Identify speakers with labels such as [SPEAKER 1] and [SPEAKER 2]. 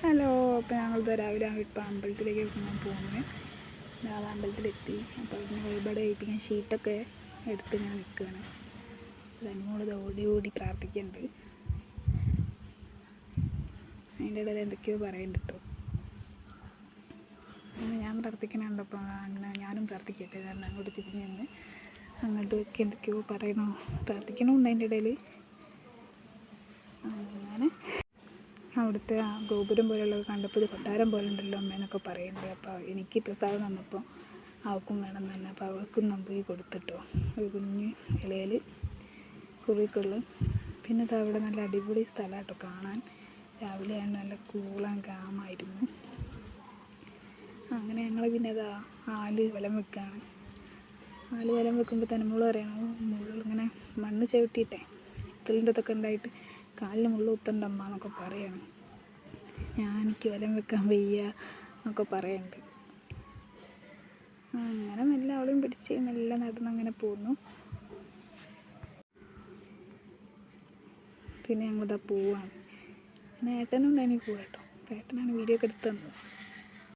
[SPEAKER 1] Hello, അപ്പോൾ ഞങ്ങൾ രാവിലെ ഇപ്പോൾ അമ്പലത്തിലേക്ക് ഞാൻ പോകുന്നത്. രാവിലെ അമ്പലത്തിലെത്തി. അപ്പോൾ അതിന് വഴിപാട് കഴിപ്പിക്കാൻ ഷീട്ടൊക്കെ എടുത്ത് ഞാൻ നിൽക്കുകയാണ്. അതിനോട് ഓടി ഓടി പ്രാർത്ഥിക്കുന്നുണ്ട്. അതിൻ്റെ ഇടയിൽ എന്തൊക്കെയോ പറയുന്നുണ്ട് കേട്ടോ. അങ്ങനെ ഞാൻ പ്രാർത്ഥിക്കണുണ്ടപ്പോൾ അങ്ങനെ ഞാനും പ്രാർത്ഥിക്കട്ടെ കാരണം അങ്ങോട്ട് തിരിഞ്ഞ് നിന്ന് അങ്ങോട്ട് എന്തൊക്കെയോ പറയണോ പ്രാർത്ഥിക്കണമുണ്ട് അതിൻ്റെ ഇടയിൽ. അങ്ങനെ അവിടുത്തെ ആ ഗോപുരം പോലുള്ളത് കണ്ടപ്പോൾ ഇത് കൊട്ടാരം പോലെ ഉണ്ടല്ലോ അമ്മ എന്നൊക്കെ പറയുന്നുണ്ട്. അപ്പോൾ എനിക്ക് പ്രസാദം തന്നപ്പോൾ അവൾക്കും വേണം തന്നെ. അപ്പോൾ അവൾക്കും നമ്പൂരി കൊടുത്തിട്ടോ ഒരു കുഞ്ഞ് ഇലയിൽ കുറിക്കുള്ളു. പിന്നെ അത് അവിടെ നല്ല അടിപൊളി സ്ഥലം കേട്ടോ കാണാൻ. രാവിലെ ആണ് നല്ല കൂളാൻ കാമായിരുന്നു. അങ്ങനെ ഞങ്ങൾ പിന്നെ അതാ ആല് വലം വെക്കുകയാണ്. ആല് വലം വെക്കുമ്പോൾ തന്നെ മുള്ള പറയണം ഇങ്ങനെ മണ്ണ് ചവിട്ടിയിട്ടേ ഇത്തലിൻ്റെ ഇതൊക്കെ ഉണ്ടായിട്ട് കാലിന് മുള്ള കുത്തണ്ടമ്മ എന്നൊക്കെ പറയണം. എനിക്ക് വലം വെക്കാൻ വയ്യ എന്നൊക്കെ പറയുന്നുണ്ട്. അങ്ങനെ മെല്ലെ അവളെയും പിടിച്ച് മെല്ലെ നടന്ന് അങ്ങനെ പോന്നു. പിന്നെ ഞങ്ങളിതാ പോവാണ്. പിന്നെ ഏട്ടനും ഉണ്ടായിരുന്നു കൂടെ കേട്ടോ. ഏട്ടനാണ് വീഡിയോ ഒക്കെ എടുത്ത് തന്നത്.